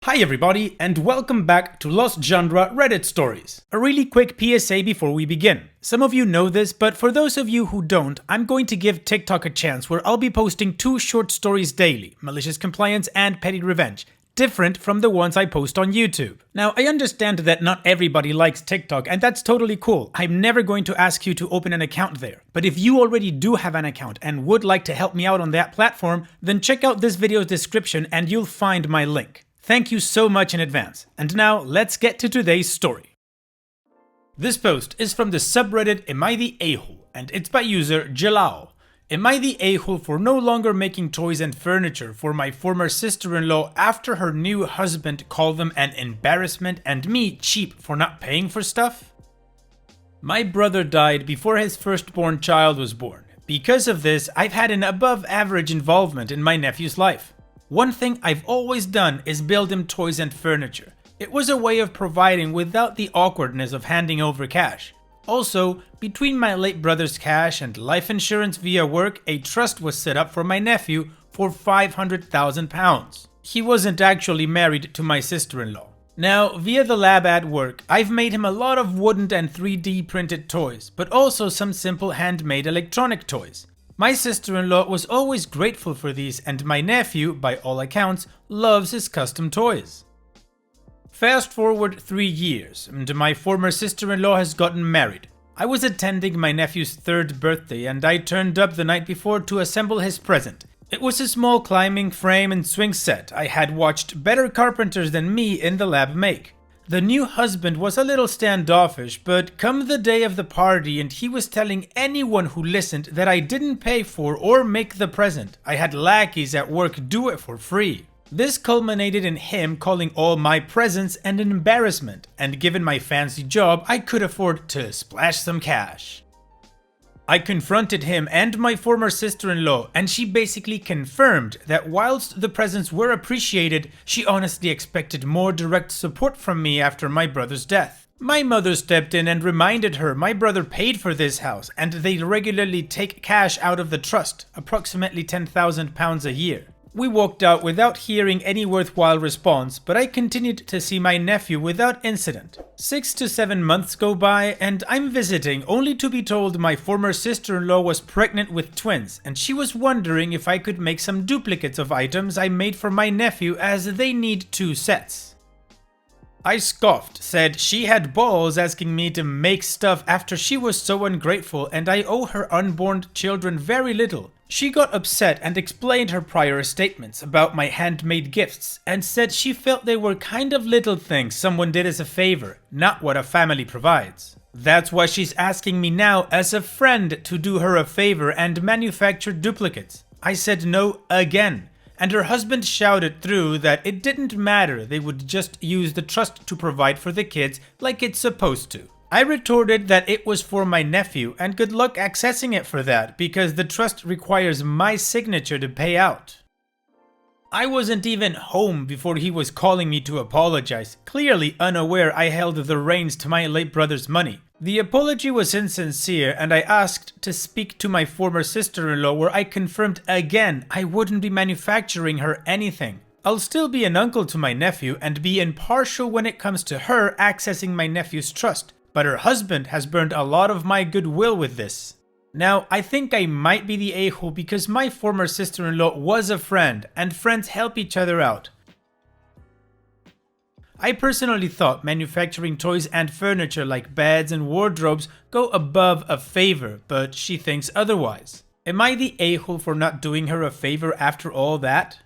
Hi everybody, and welcome back to Lost Genre Reddit Stories. A really quick PSA before we begin. Some of you know this, but for those of you who don't, I'm going to give TikTok a chance where I'll be posting 2 short stories daily, Malicious Compliance and Petty Revenge, different from the ones I post on YouTube. Now, I understand that not everybody likes TikTok, and that's totally cool. I'm never going to ask you to open an account there. But if you already do have an account and would like to help me out on that platform, then check out this video's description and you'll find my link. Thank you so much in advance. And now, let's get to today's story. This post is from the subreddit Am I the A-hole? And it's by user Jalal. Am I the a-hole for no longer making toys and furniture for my former sister-in-law after her new husband called them an embarrassment and me cheap for not paying for stuff? My brother died before his firstborn child was born. Because of this, I've had an above average involvement in my nephew's life. One thing I've always done is build him toys and furniture. It was a way of providing without the awkwardness of handing over cash. Also, between my late brother's cash and life insurance via work, a trust was set up for my nephew for £500,000. He wasn't actually married to my sister-in-law. Now, via the lab at work, I've made him a lot of wooden and 3D printed toys, but also some simple handmade electronic toys. My sister-in-law was always grateful for these, and my nephew, by all accounts, loves his custom toys. Fast forward 3 years, and my former sister-in-law has gotten married. I was attending my nephew's 3rd birthday, and I turned up the night before to assemble his present. It was a small climbing frame and swing set I had watched better carpenters than me in the lab make. The new husband was a little standoffish, but come the day of the party and he was telling anyone who listened that I didn't pay for or make the present. I had lackeys at work do it for free. This culminated in him calling all my presents an embarrassment, and given my fancy job, I could afford to splash some cash. I confronted him and my former sister-in-law, and she basically confirmed that whilst the presents were appreciated, she honestly expected more direct support from me after my brother's death. My mother stepped in and reminded her my brother paid for this house, and they regularly take cash out of the trust, approximately £10,000 a year. We walked out without hearing any worthwhile response, but I continued to see my nephew without incident. 6 to 7 months go by, and I'm visiting only to be told my former sister-in-law was pregnant with twins, and she was wondering if I could make some duplicates of items I made for my nephew as they need 2 sets. I scoffed, said she had balls asking me to make stuff after she was so ungrateful and I owe her unborn children very little. She got upset and explained her prior statements about my handmade gifts and said she felt they were kind of little things someone did as a favor, not what a family provides. That's why she's asking me now as a friend to do her a favor and manufacture duplicates. I said no again. And her husband shouted through that it didn't matter, they would just use the trust to provide for the kids like it's supposed to. I retorted that it was for my nephew and good luck accessing it for that because the trust requires my signature to pay out. I wasn't even home before he was calling me to apologize, clearly unaware I held the reins to my late brother's money. The apology was insincere and I asked to speak to my former sister-in-law where I confirmed again I wouldn't be manufacturing her anything. I'll still be an uncle to my nephew and be impartial when it comes to her accessing my nephew's trust, but her husband has burned a lot of my goodwill with this. Now, I think I might be the a-hole because my former sister-in-law was a friend and friends help each other out. I personally thought manufacturing toys and furniture like beds and wardrobes go above a favor, but she thinks otherwise. Am I the a-hole for not doing her a favor after all that?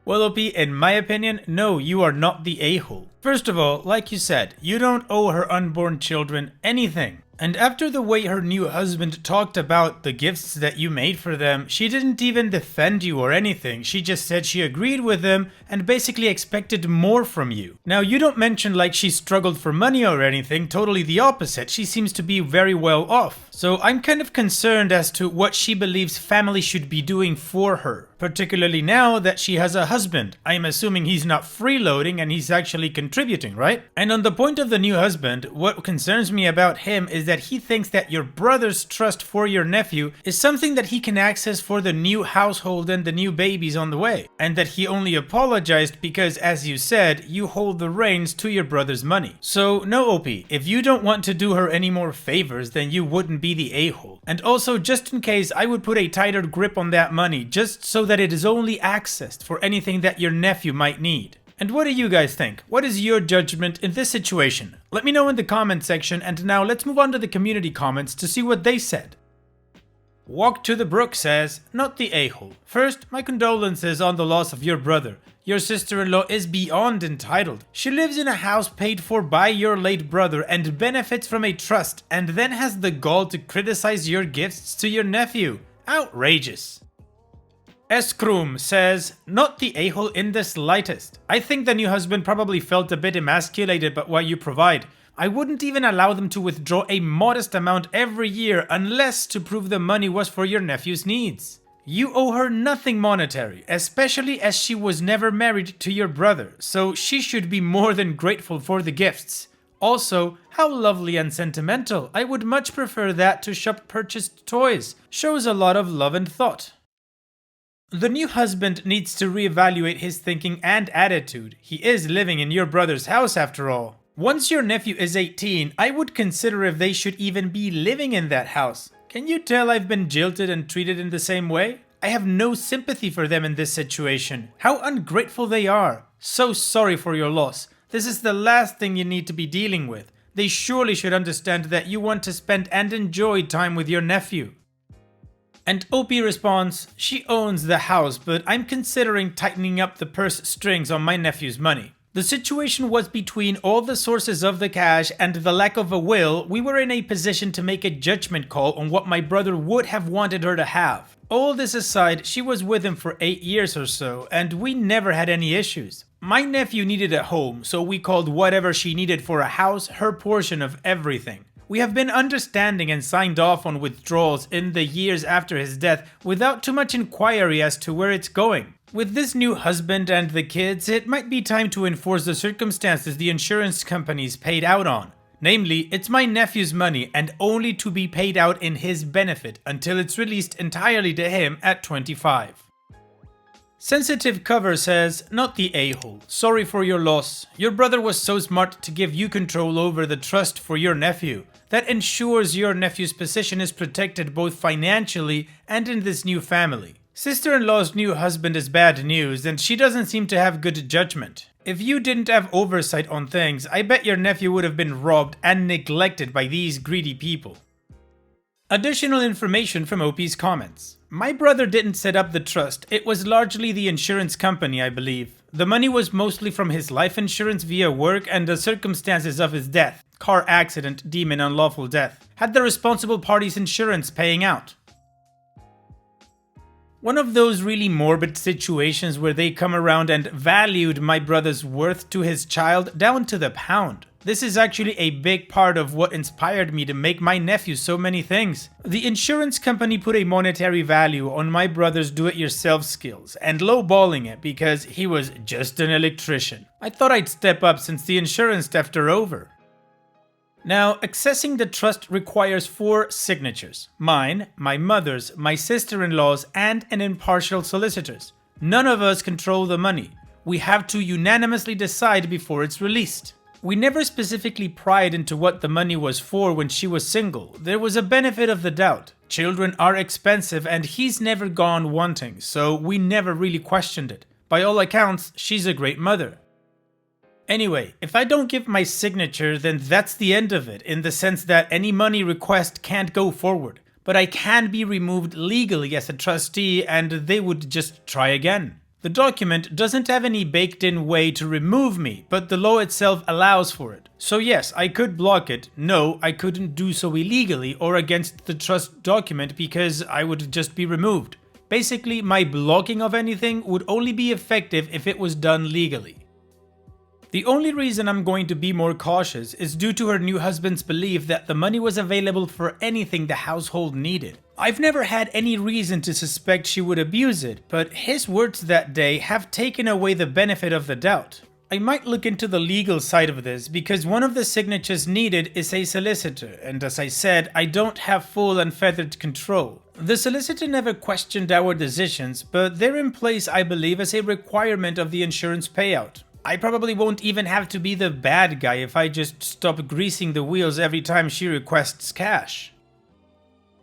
Well, OP, in my opinion, no, you are not the a-hole. First of all, like you said, you don't owe her unborn children anything. And after the way her new husband talked about the gifts that you made for them, she didn't even defend you or anything. She just said she agreed with them and basically expected more from you. Now, you don't mention like she struggled for money or anything, totally the opposite. She seems to be very well off. So I'm kind of concerned as to what she believes family should be doing for her, particularly now that she has a husband. I'm assuming he's not freeloading and he's actually contributing contributing, right? And on the point of the new husband, what concerns me about him is that he thinks that your brother's trust for your nephew is something that he can access for the new household and the new babies on the way, and that he only apologized because, as you said, you hold the reins to your brother's money. So no, OP, if you don't want to do her any more favors, then you wouldn't be the a-hole. And also, just in case, I would put a tighter grip on that money, just so that it is only accessed for anything that your nephew might need. And what do you guys think? What is your judgment in this situation? Let me know in the comment section, and now let's move on to the community comments to see what they said. Walk to the Brook says, not the a-hole. First, my condolences on the loss of your brother. Your sister-in-law is beyond entitled. She lives in a house paid for by your late brother and benefits from a trust, and then has the gall to criticize your gifts to your nephew. Outrageous. Eskrum says, not the a-hole in the slightest. I think the new husband probably felt a bit emasculated by what you provide. I wouldn't even allow them to withdraw a modest amount every year unless to prove the money was for your nephew's needs. You owe her nothing monetary, especially as she was never married to your brother, so she should be more than grateful for the gifts. Also, how lovely and sentimental. I would much prefer that to shop purchased toys. Shows a lot of love and thought. The new husband needs to reevaluate his thinking and attitude. He is living in your brother's house after all. Once your nephew is 18, I would consider if they should even be living in that house. Can you tell I've been jilted and treated in the same way? I have no sympathy for them in this situation. How ungrateful they are. So sorry for your loss. This is the last thing you need to be dealing with. They surely should understand that you want to spend and enjoy time with your nephew. And OP responds, she owns the house, but I'm considering tightening up the purse strings on my nephew's money. The situation was between all the sources of the cash and the lack of a will. We were in a position to make a judgment call on what my brother would have wanted her to have. All this aside, she was with him for 8 years or so, and we never had any issues. My nephew needed a home, so we called whatever she needed for a house her portion of everything. We have been understanding and signed off on withdrawals in the years after his death without too much inquiry as to where it's going. With this new husband and the kids, it might be time to enforce the circumstances the insurance companies paid out on. Namely, it's my nephew's money and only to be paid out in his benefit until it's released entirely to him at 25. Sensitive Cover says, not the a-hole. Sorry for your loss. Your brother was so smart to give you control over the trust for your nephew. That ensures your nephew's position is protected both financially and in this new family. Sister-in-law's new husband is bad news, and she doesn't seem to have good judgment. If you didn't have oversight on things, I bet your nephew would have been robbed and neglected by these greedy people. Additional information from OP's comments. My brother didn't set up the trust, it was largely the insurance company, I believe. The money was mostly from his life insurance via work and the circumstances of his death. Car accident, demon, unlawful death. Had the responsible party's insurance paying out. One of those really morbid situations where they come around and valued my brother's worth to his child down to the pound. This is actually a big part of what inspired me to make my nephew so many things. The insurance company put a monetary value on my brother's do-it-yourself skills and lowballing it because he was just an electrician. I thought I'd step up since the insurance theft are over. Now, accessing the trust requires 4 signatures. Mine, my mother's, my sister-in-law's, and an impartial solicitor's. None of us control the money. We have to unanimously decide before it's released. We never specifically pried into what the money was for when she was single. There was a benefit of the doubt. Children are expensive and he's never gone wanting, so we never really questioned it. By all accounts, she's a great mother. Anyway, if I don't give my signature, then that's the end of it, in the sense that any money request can't go forward. But I can be removed legally as a trustee and they would just try again. The document doesn't have any baked-in way to remove me, but the law itself allows for it. So yes, I could block it. No, I couldn't do so illegally or against the trust document because I would just be removed. Basically, my blocking of anything would only be effective if it was done legally. The only reason I'm going to be more cautious is due to her new husband's belief that the money was available for anything the household needed. I've never had any reason to suspect she would abuse it, but his words that day have taken away the benefit of the doubt. I might look into the legal side of this because one of the signatures needed is a solicitor, and as I said, I don't have full unfettered control. The solicitor never questioned our decisions, but they're in place, I believe, as a requirement of the insurance payout. I probably won't even have to be the bad guy if I just stop greasing the wheels every time she requests cash.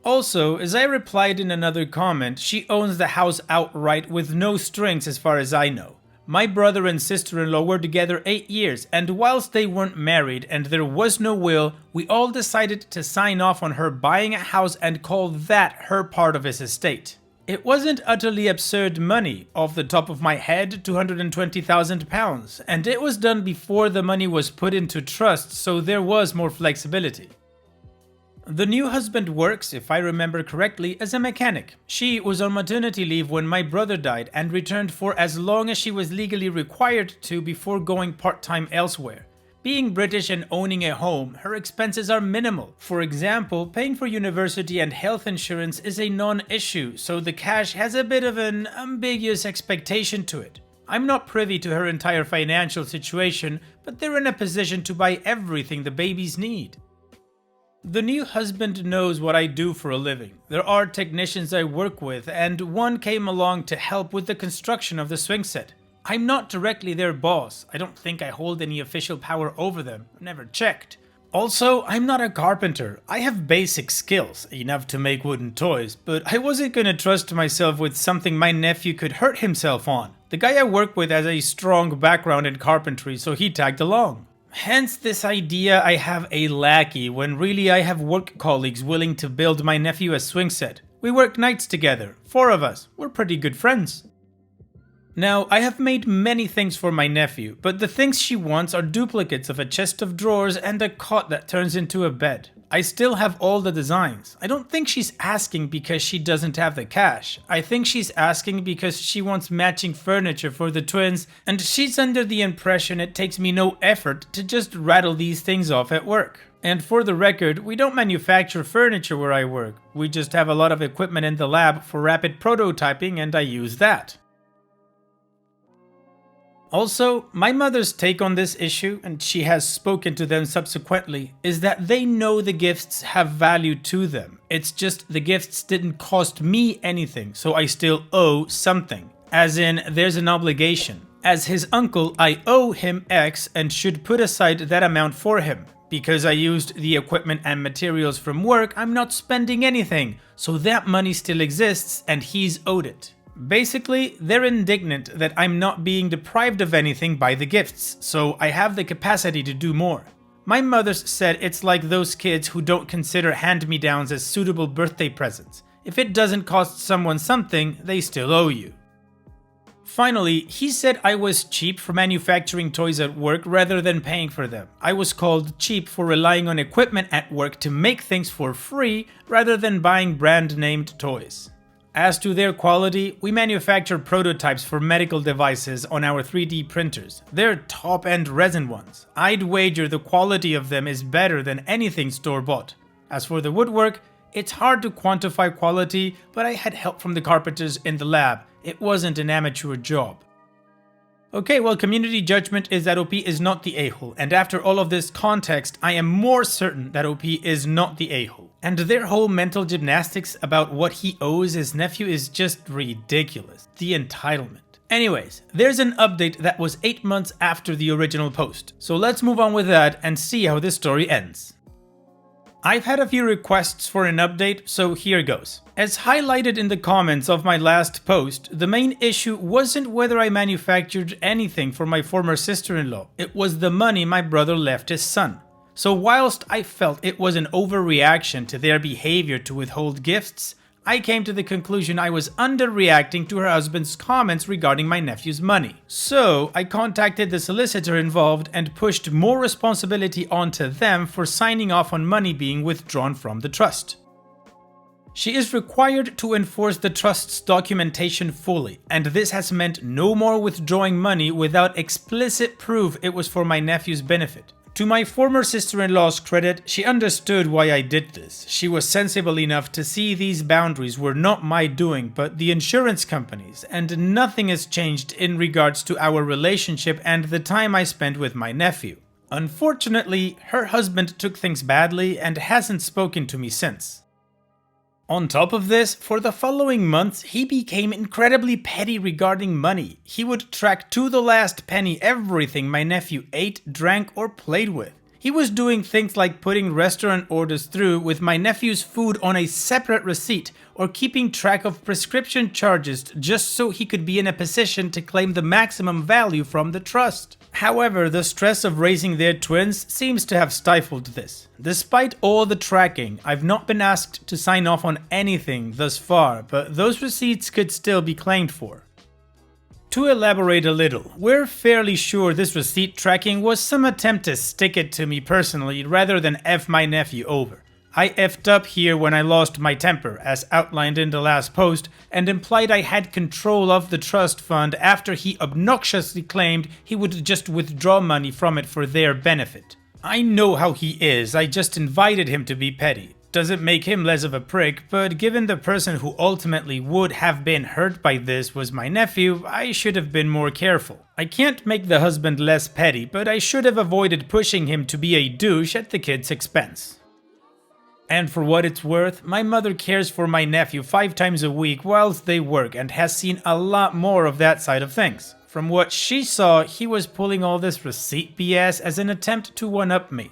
Also, as I replied in another comment, she owns the house outright with no strings as far as I know. My brother and sister-in-law were together 8 years, and whilst they weren't married and there was no will, we all decided to sign off on her buying a house and call that her part of his estate. It wasn't utterly absurd money, off the top of my head, £220,000, and it was done before the money was put into trust, so there was more flexibility. The new husband works, if I remember correctly, as a mechanic. She was on maternity leave when my brother died and returned for as long as she was legally required to before going part-time elsewhere. Being British and owning a home, her expenses are minimal. For example, paying for university and health insurance is a non-issue, so the cash has a bit of an ambiguous expectation to it. I'm not privy to her entire financial situation, but they're in a position to buy everything the babies need. The new husband knows what I do for a living. There are technicians I work with, and one came along to help with the construction of the swing set. I'm not directly their boss. I don't think I hold any official power over them. Never checked. Also, I'm not a carpenter. I have basic skills, enough to make wooden toys, but I wasn't gonna trust myself with something my nephew could hurt himself on. The guy I work with has a strong background in carpentry, so he tagged along. Hence this idea I have a lackey when really I have work colleagues willing to build my nephew a swing set. We work nights together, 4 of us. We're pretty good friends. Now, I have made many things for my nephew, but the things she wants are duplicates of a chest of drawers and a cot that turns into a bed. I still have all the designs. I don't think she's asking because she doesn't have the cash. I think she's asking because she wants matching furniture for the twins, and she's under the impression it takes me no effort to just rattle these things off at work. And for the record, we don't manufacture furniture where I work. We just have a lot of equipment in the lab for rapid prototyping, and I use that. Also, my mother's take on this issue, and she has spoken to them subsequently, is that they know the gifts have value to them. It's just the gifts didn't cost me anything, so I still owe something. As in, there's an obligation. As his uncle, I owe him X and should put aside that amount for him. Because I used the equipment and materials from work, I'm not spending anything, so that money still exists and he's owed it. Basically, they're indignant that I'm not being deprived of anything by the gifts, so I have the capacity to do more. My mother's said it's like those kids who don't consider hand-me-downs as suitable birthday presents. If it doesn't cost someone something, they still owe you. Finally, he said I was cheap for manufacturing toys at work rather than paying for them. I was called cheap for relying on equipment at work to make things for free rather than buying brand-named toys. As to their quality, we manufacture prototypes for medical devices on our 3D printers. They're top-end resin ones. I'd wager the quality of them is better than anything store-bought. As for the woodwork, it's hard to quantify quality, but I had help from the carpenters in the lab. It wasn't an amateur job. Okay, well, community judgment is that OP is not the a-hole, and after all of this context, I am more certain that OP is not the a-hole. And their whole mental gymnastics about what he owes his nephew is just ridiculous. The entitlement. Anyways, there's an update that was 8 months after the original post, so let's move on with that and see how this story ends. I've had a few requests for an update, so here goes. As highlighted in the comments of my last post, the main issue wasn't whether I manufactured anything for my former sister-in-law, it was the money my brother left his son. So whilst I felt it was an overreaction to their behavior to withhold gifts, I came to the conclusion I was underreacting to her husband's comments regarding my nephew's money. So I contacted the solicitor involved and pushed more responsibility onto them for signing off on money being withdrawn from the trust. She is required to enforce the trust's documentation fully, and this has meant no more withdrawing money without explicit proof it was for my nephew's benefit. To my former sister-in-law's credit, she understood why I did this. She was sensible enough to see these boundaries were not my doing, but the insurance company's, and nothing has changed in regards to our relationship and the time I spent with my nephew. Unfortunately, her husband took things badly and hasn't spoken to me since. On top of this, for the following months, he became incredibly petty regarding money. He would track to the last penny everything my nephew ate, drank, or played with. He was doing things like putting restaurant orders through with my nephew's food on a separate receipt, or keeping track of prescription charges just so he could be in a position to claim the maximum value from the trust. However, the stress of raising their twins seems to have stifled this. Despite all the tracking, I've not been asked to sign off on anything thus far, but those receipts could still be claimed for. To elaborate a little, we're fairly sure this receipt tracking was some attempt to stick it to me personally rather than F my nephew over. I effed up here when I lost my temper, as outlined in the last post, and implied I had control of the trust fund after he obnoxiously claimed he would just withdraw money from it for their benefit. I know how he is, I just invited him to be petty. Doesn't make him less of a prick, but given the person who ultimately would have been hurt by this was my nephew, I should have been more careful. I can't make the husband less petty, but I should have avoided pushing him to be a douche at the kid's expense. And for what it's worth, my mother cares for my nephew 5 times a week whilst they work and has seen a lot more of that side of things. From what she saw, he was pulling all this receipt BS as an attempt to one-up me.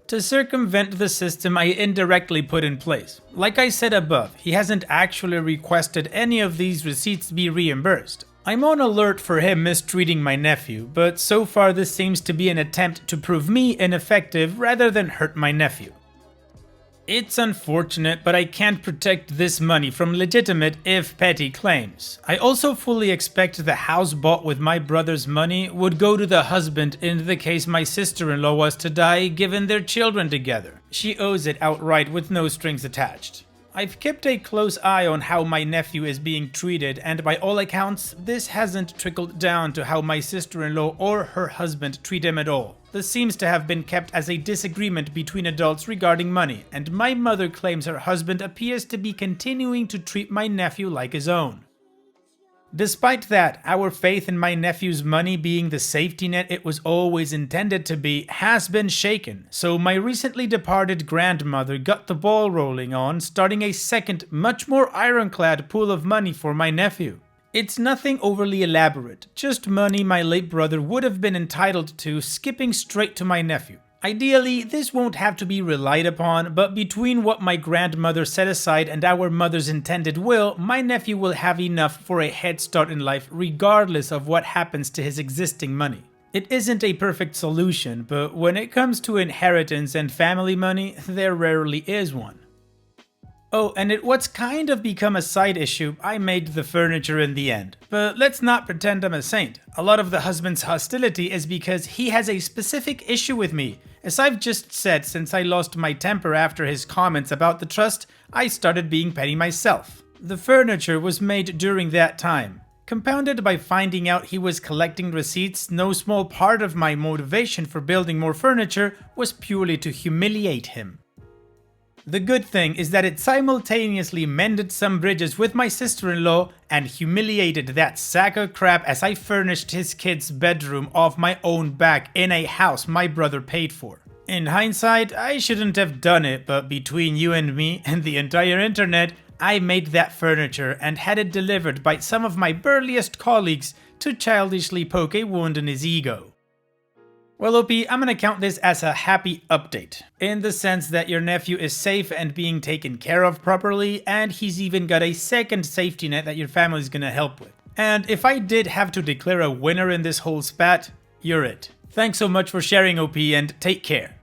To circumvent the system I indirectly put in place. Like I said above, he hasn't actually requested any of these receipts be reimbursed. I'm on alert for him mistreating my nephew, but so far this seems to be an attempt to prove me ineffective rather than hurt my nephew. It's unfortunate, but I can't protect this money from legitimate, if petty, claims. I also fully expect the house bought with my brother's money would go to the husband in the case my sister-in-law was to die, given their children together. She owes it outright with no strings attached. I've kept a close eye on how my nephew is being treated, and by all accounts, this hasn't trickled down to how my sister-in-law or her husband treat him at all. This seems to have been kept as a disagreement between adults regarding money, and my mother claims her husband appears to be continuing to treat my nephew like his own. Despite that, our faith in my nephew's money being the safety net it was always intended to be has been shaken, so my recently departed grandmother got the ball rolling on starting a second, much more ironclad pool of money for my nephew. It's nothing overly elaborate, just money my late brother would have been entitled to, skipping straight to my nephew. Ideally, this won't have to be relied upon, but between what my grandmother set aside and our mother's intended will, my nephew will have enough for a head start in life regardless of what happens to his existing money. It isn't a perfect solution, but when it comes to inheritance and family money, there rarely is one. Oh, and what's kind of become a side issue, I made the furniture in the end. But let's not pretend I'm a saint. A lot of the husband's hostility is because he has a specific issue with me. As I've just said, since I lost my temper after his comments about the trust, I started being petty myself. The furniture was made during that time. Compounded by finding out he was collecting receipts, no small part of my motivation for building more furniture was purely to humiliate him. The good thing is that it simultaneously mended some bridges with my sister-in-law and humiliated that sack of crap as I furnished his kid's bedroom off my own back in a house my brother paid for. In hindsight, I shouldn't have done it, but between you and me and the entire internet, I made that furniture and had it delivered by some of my burliest colleagues to childishly poke a wound in his ego. Well, OP, I'm gonna count this as a happy update, in the sense that your nephew is safe and being taken care of properly, and he's even got a second safety net that your family's gonna help with. And if I did have to declare a winner in this whole spat, you're it. Thanks so much for sharing, OP, and take care.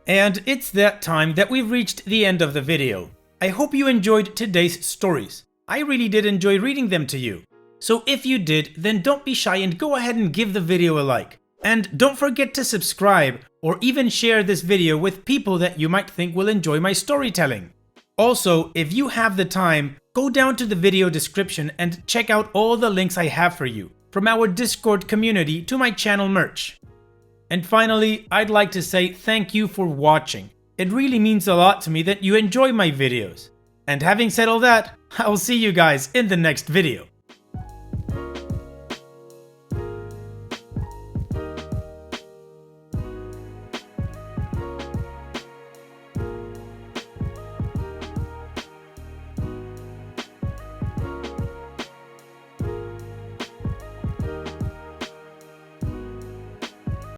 And it's that time that we've reached the end of the video. I hope you enjoyed today's stories. I really did enjoy reading them to you. So if you did, then don't be shy and go ahead and give the video a like. And don't forget to subscribe or even share this video with people that you might think will enjoy my storytelling. Also, if you have the time, go down to the video description and check out all the links I have for you, from our Discord community to my channel merch. And finally, I'd like to say thank you for watching. It really means a lot to me that you enjoy my videos. And having said all that, I'll see you guys in the next video.